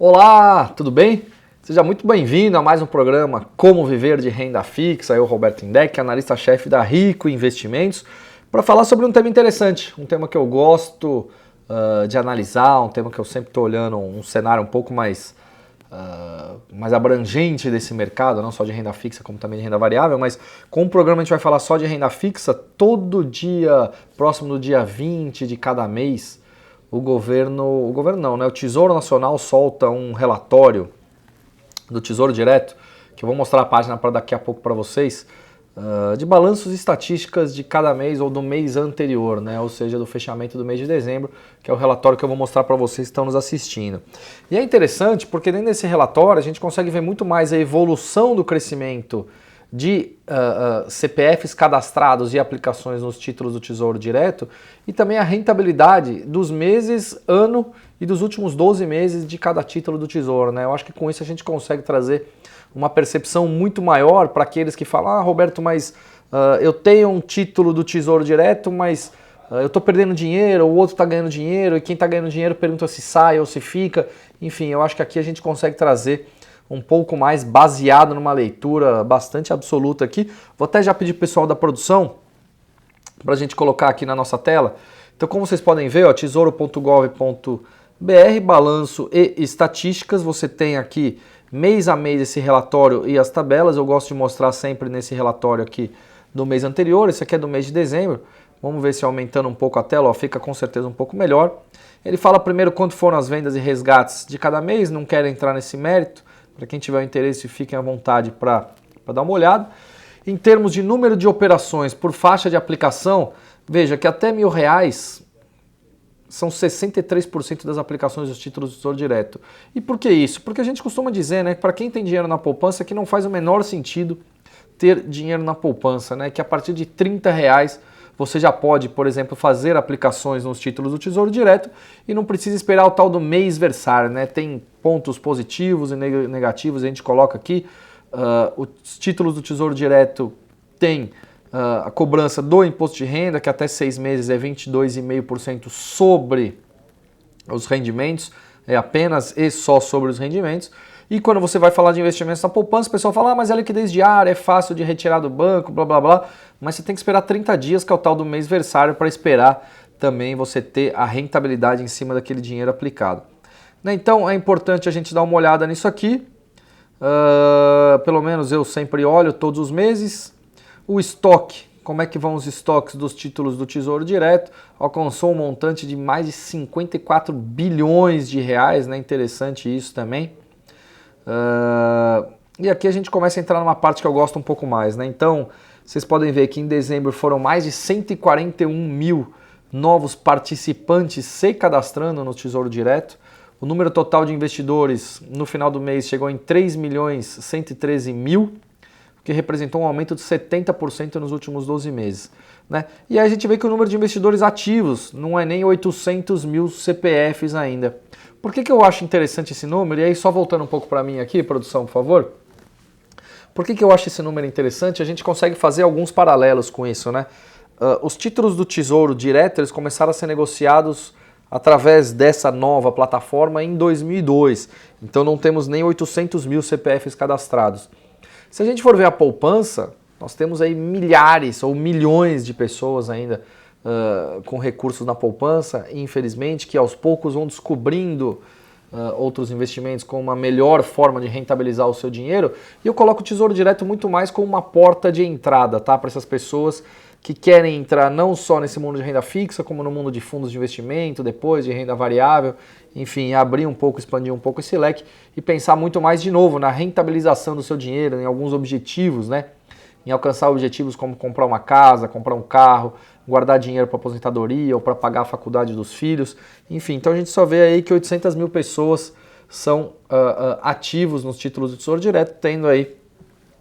Olá, tudo bem? Seja muito bem-vindo a mais um programa Como Viver de Renda Fixa. Eu, Roberto Indec, analista-chefe da Rico Investimentos, para falar sobre um tema interessante, um tema que eu gosto de analisar, um tema que eu sempre estou olhando um cenário um pouco mais abrangente desse mercado, não só de renda fixa, como também de renda variável, mas com o programa a gente vai falar só de renda fixa. Todo dia, próximo do dia 20 de cada mês, o Tesouro Nacional solta um relatório do Tesouro Direto, que eu vou mostrar a página para daqui a pouco para vocês, de balanços e estatísticas de cada mês ou do mês anterior, né? Ou seja, do fechamento do mês de dezembro, que é o relatório que eu vou mostrar para vocês que estão nos assistindo. E é interessante porque dentro desse relatório a gente consegue ver muito mais a evolução do crescimento de CPFs cadastrados e aplicações nos títulos do Tesouro Direto e também a rentabilidade dos meses, ano e dos últimos 12 meses de cada título do Tesouro, né? Eu acho que com isso a gente consegue trazer uma percepção muito maior para aqueles que falam: Roberto, mas eu tenho um título do Tesouro Direto, mas eu estou perdendo dinheiro, o outro está ganhando dinheiro, e quem está ganhando dinheiro pergunta se sai ou se fica. Enfim, eu acho que aqui a gente consegue trazer um pouco mais baseado numa leitura bastante absoluta aqui. Vou até já pedir pro pessoal da produção para a gente colocar aqui na nossa tela. Então, como vocês podem ver, tesouro.gov.br, balanço e estatísticas, você tem aqui mês a mês esse relatório e as tabelas. Eu gosto de mostrar sempre nesse relatório aqui do mês anterior, esse aqui é do mês de dezembro. Vamos ver se aumentando um pouco a tela, fica com certeza um pouco melhor. Ele fala primeiro quanto foram as vendas e resgates de cada mês, não quero entrar nesse mérito. Para quem tiver interesse, fiquem à vontade para dar uma olhada. Em termos de número de operações por faixa de aplicação, veja que até R$1.000 são 63% das aplicações dos títulos do Tesouro Direto. E por que isso? Porque a gente costuma dizer, né, que para quem tem dinheiro na poupança, que não faz o menor sentido ter dinheiro na poupança, né, que a partir de R$30 você já pode, por exemplo, fazer aplicações nos títulos do Tesouro Direto e não precisa esperar o tal do mês versário, né? Tem pontos positivos e negativos, a gente coloca aqui. Os títulos do Tesouro Direto têm a cobrança do imposto de renda, que até 6 meses é 22,5% sobre os rendimentos, é apenas e só sobre os rendimentos. E quando você vai falar de investimentos na poupança, o pessoal fala: mas é liquidez diária, é fácil de retirar do banco, blá blá blá. Mas você tem que esperar 30 dias, que é o tal do mês versário, para esperar também você ter a rentabilidade em cima daquele dinheiro aplicado. Então é importante a gente dar uma olhada nisso aqui. Pelo menos eu sempre olho todos os meses. O estoque, como é que vão os estoques dos títulos do Tesouro Direto? Alcançou um montante de mais de 54 bilhões de reais, né? Interessante isso também. E aqui a gente começa a entrar numa parte que eu gosto um pouco mais, né? Então, vocês podem ver que em dezembro foram mais de 141 mil novos participantes se cadastrando no Tesouro Direto. O número total de investidores no final do mês chegou em 3.113.000, que representou um aumento de 70% nos últimos 12 meses. Né? E aí a gente vê que o número de investidores ativos não é nem 800 mil CPFs ainda. Por que eu acho interessante esse número? E aí só voltando um pouco para mim aqui, produção, por favor. Por que eu acho esse número interessante? A gente consegue fazer alguns paralelos com isso, né? Os títulos do Tesouro Direto, eles começaram a ser negociados através dessa nova plataforma em 2002. Então não temos nem 800 mil CPFs cadastrados. Se a gente for ver a poupança, nós temos aí milhares ou milhões de pessoas ainda com recursos na poupança, infelizmente, que aos poucos vão descobrindo outros investimentos com uma melhor forma de rentabilizar o seu dinheiro. E eu coloco o Tesouro Direto muito mais como uma porta de entrada, tá? Para essas pessoas que querem entrar não só nesse mundo de renda fixa, como no mundo de fundos de investimento, depois de renda variável, enfim, abrir um pouco, expandir um pouco esse leque e pensar muito mais de novo na rentabilização do seu dinheiro, em alguns objetivos, né? Em alcançar objetivos como comprar uma casa, comprar um carro, guardar dinheiro para aposentadoria ou para pagar a faculdade dos filhos. Enfim, então a gente só vê aí que 800 mil pessoas são ativos nos títulos do Tesouro Direto, tendo aí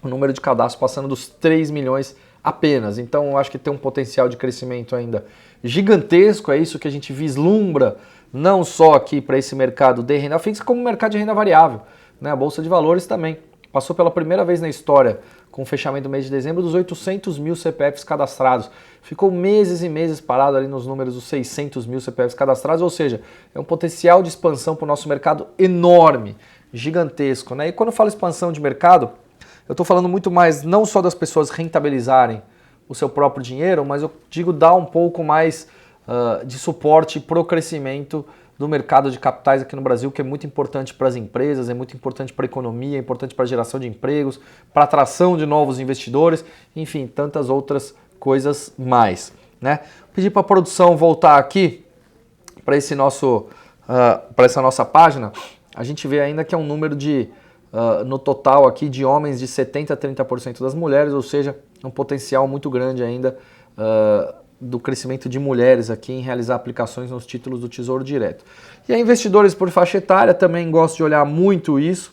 o número de cadastros passando dos 3 milhões apenas. Então eu acho que tem um potencial de crescimento ainda gigantesco, é isso que a gente vislumbra, não só aqui para esse mercado de renda fixa, como o mercado de renda variável, né? A Bolsa de Valores também passou pela primeira vez na história com o fechamento do mês de dezembro, dos 800 mil CPFs cadastrados. Ficou meses e meses parado ali nos números dos 600 mil CPFs cadastrados, ou seja, é um potencial de expansão para o nosso mercado enorme, gigantesco, né? E quando eu falo expansão de mercado, eu estou falando muito mais não só das pessoas rentabilizarem o seu próprio dinheiro, mas eu digo dar um pouco mais de suporte para o crescimento do mercado de capitais aqui no Brasil, que é muito importante para as empresas, é muito importante para a economia, é importante para a geração de empregos, para a atração de novos investidores, enfim, tantas outras coisas mais, né? Pedir para a produção voltar aqui para esse para essa nossa página. A gente vê ainda que é um número de no total aqui de homens de 70% a 30% das mulheres, ou seja, um potencial muito grande ainda do crescimento de mulheres aqui em realizar aplicações nos títulos do Tesouro Direto. E aí, investidores por faixa etária, também gosto de olhar muito isso,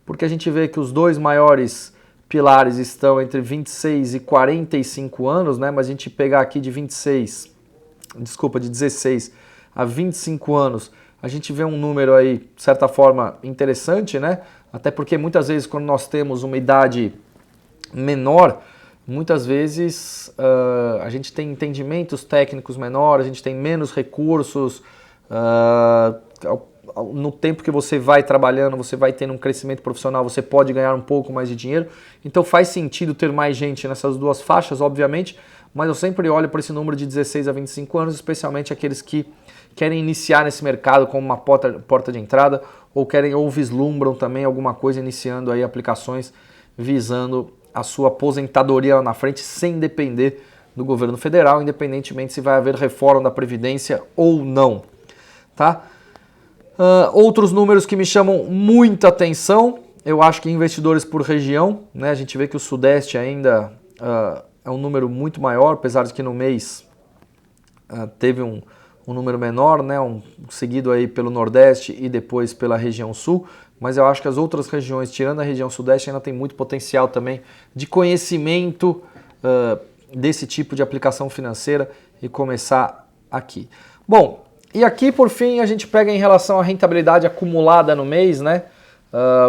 porque a gente vê que os dois maiores pilares estão entre 26 e 45 anos, né? Mas a gente pegar aqui de 16 a 25 anos, a gente vê um número aí, de certa forma, interessante, né? Até porque muitas vezes quando nós temos uma idade menor, muitas vezes a gente tem entendimentos técnicos menores, a gente tem menos recursos, no tempo que você vai trabalhando, você vai tendo um crescimento profissional, você pode ganhar um pouco mais de dinheiro, então faz sentido ter mais gente nessas duas faixas, obviamente, mas eu sempre olho para esse número de 16 a 25 anos, especialmente aqueles que querem iniciar nesse mercado como uma porta de entrada, ou vislumbram também alguma coisa iniciando aí aplicações visando a sua aposentadoria lá na frente, sem depender do governo federal, independentemente se vai haver reforma da Previdência ou não. Tá? Outros números que me chamam muita atenção, eu acho que investidores por região, né? A gente vê que o Sudeste ainda é um número muito maior, apesar de que no mês teve um número menor, né? Seguido aí pelo Nordeste e depois pela região Sul, mas eu acho que as outras regiões, tirando a região Sudeste, ainda tem muito potencial também de conhecimento desse tipo de aplicação financeira e começar aqui. Bom, e aqui por fim a gente pega em relação à rentabilidade acumulada no mês, né?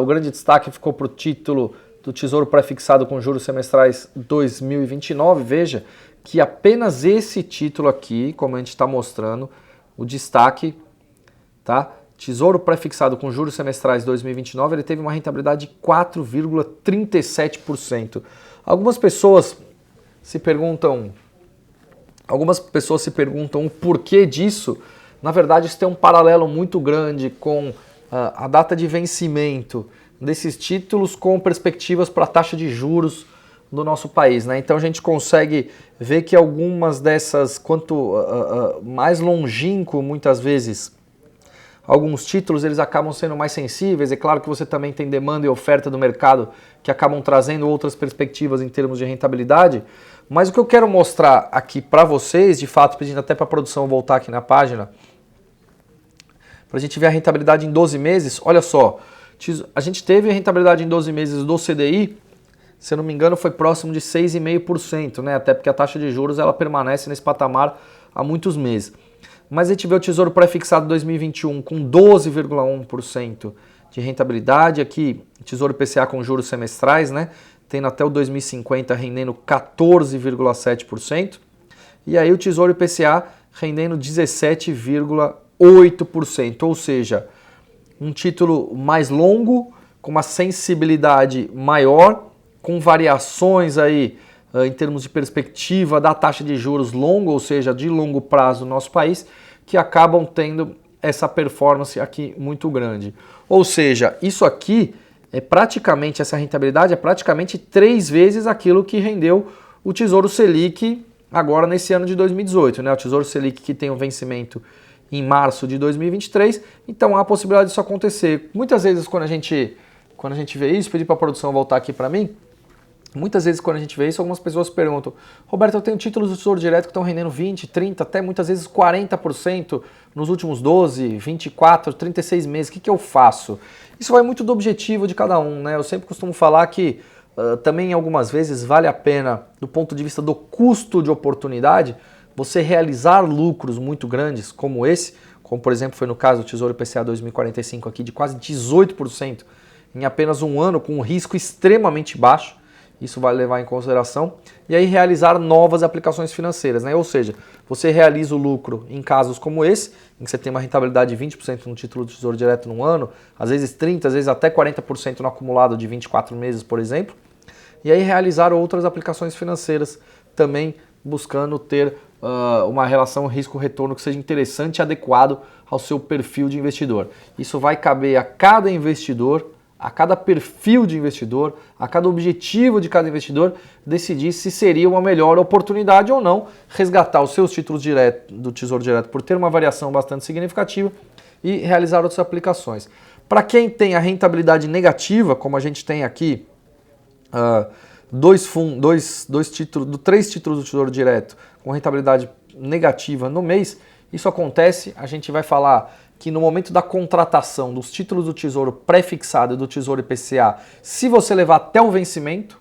O grande destaque ficou para o título do Tesouro Pré-Fixado com Juros Semestrais 2029, veja que apenas esse título aqui, como a gente está mostrando, o destaque, tá? Tesouro Pré-Fixado com Juros Semestrais 2029, ele teve uma rentabilidade de 4,37%. Algumas pessoas se perguntam o porquê disso. Na verdade, isso tem um paralelo muito grande com a data de vencimento desses títulos com perspectivas para a taxa de juros do nosso país, né? Então a gente consegue ver que algumas dessas, quanto mais longínquo muitas vezes, alguns títulos eles acabam sendo mais sensíveis. É claro que você também tem demanda e oferta do mercado que acabam trazendo outras perspectivas em termos de rentabilidade, mas o que eu quero mostrar aqui para vocês, de fato, pedindo até para a produção voltar aqui na página, para a gente ver a rentabilidade em 12 meses, olha só, a gente teve a rentabilidade em 12 meses do CDI, se eu não me engano, foi próximo de 6,5%, né? Até porque a taxa de juros ela permanece nesse patamar há muitos meses. Mas a gente vê o Tesouro Pré-Fixado 2021 com 12,1% de rentabilidade. Aqui, Tesouro IPCA com juros semestrais, né? Tendo até o 2050 rendendo 14,7%. E aí o Tesouro IPCA rendendo 17,8%. Ou seja, um título mais longo, com uma sensibilidade maior, com variações aí em termos de perspectiva da taxa de juros longa, ou seja, de longo prazo no nosso país, que acabam tendo essa performance aqui muito grande. Ou seja, isso aqui essa rentabilidade é praticamente 3 vezes aquilo que rendeu o Tesouro Selic agora nesse ano de 2018, né? O Tesouro Selic que tem um vencimento em março de 2023, então há a possibilidade disso acontecer. Muitas vezes quando a gente vê isso, pedir para a produção voltar aqui para mim, muitas vezes quando a gente vê isso, algumas pessoas perguntam: Roberto, eu tenho títulos do Tesouro Direto que estão rendendo 20, 30, até muitas vezes 40% nos últimos 12, 24, 36 meses, o que eu faço? Isso vai muito do objetivo de cada um, né? Eu sempre costumo falar que também algumas vezes vale a pena, do ponto de vista do custo de oportunidade, você realizar lucros muito grandes como esse, como por exemplo foi no caso do Tesouro IPCA 2045 aqui, de quase 18% em apenas um ano, com um risco extremamente baixo. isso vai levar em consideração. E aí realizar novas aplicações financeiras, né? Ou seja, você realiza o lucro em casos como esse, em que você tem uma rentabilidade de 20% no título do Tesouro Direto num ano, às vezes 30%, às vezes até 40% no acumulado de 24 meses, por exemplo. E aí realizar outras aplicações financeiras também buscando ter uma relação risco-retorno que seja interessante e adequado ao seu perfil de investidor. Isso vai caber a cada investidor, a cada perfil de investidor, a cada objetivo de cada investidor, decidir se seria uma melhor oportunidade ou não resgatar os seus títulos do Tesouro Direto por ter uma variação bastante significativa e realizar outras aplicações. Para quem tem a rentabilidade negativa, como a gente tem aqui, três títulos do Tesouro Direto com rentabilidade negativa no mês, isso acontece, a gente vai falar que no momento da contratação dos títulos do Tesouro pré-fixado e do Tesouro IPCA, se você levar até o vencimento,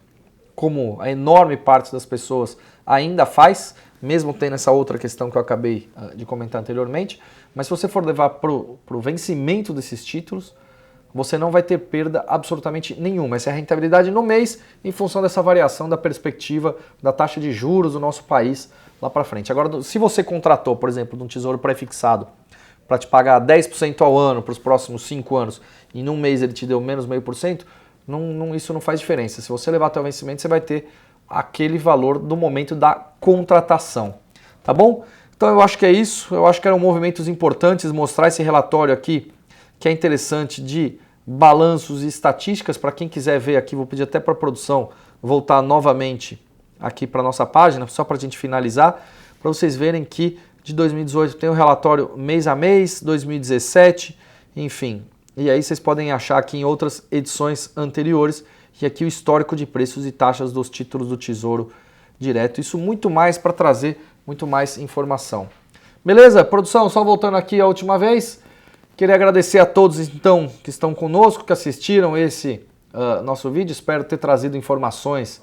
como a enorme parte das pessoas ainda faz, mesmo tendo essa outra questão que eu acabei de comentar anteriormente, mas se você for levar para o vencimento desses títulos, você não vai ter perda absolutamente nenhuma. Essa é a rentabilidade no mês em função dessa variação da perspectiva da taxa de juros do nosso país lá para frente. Agora, se você contratou, por exemplo, de um tesouro pré-fixado para te pagar 10% ao ano para os próximos 5 anos e num mês ele te deu menos 0,5%, isso não faz diferença. Se você levar até o vencimento, você vai ter aquele valor do momento da contratação. Tá bom? Então eu acho que é isso. Eu acho que eram movimentos importantes mostrar esse relatório aqui, que é interessante, de balanços e estatísticas. Para quem quiser ver aqui, vou pedir até para a produção voltar novamente aqui para a nossa página, só para a gente finalizar, para vocês verem que de 2018 tem o relatório mês a mês, 2017, enfim. E aí vocês podem achar aqui em outras edições anteriores, e aqui o histórico de preços e taxas dos títulos do Tesouro Direto. Isso muito mais para trazer muito mais informação. Beleza? Produção, só voltando aqui a última vez. Queria agradecer a todos então que estão conosco, que assistiram esse nosso vídeo. Espero ter trazido informações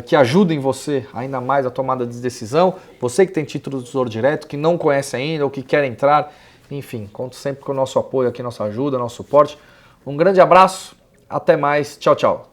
que ajudem você ainda mais a tomada de decisão. Você que tem título do Tesouro Direto, que não conhece ainda ou que quer entrar. Enfim, conto sempre com o nosso apoio aqui, nossa ajuda, nosso suporte. Um grande abraço, até mais, tchau, tchau.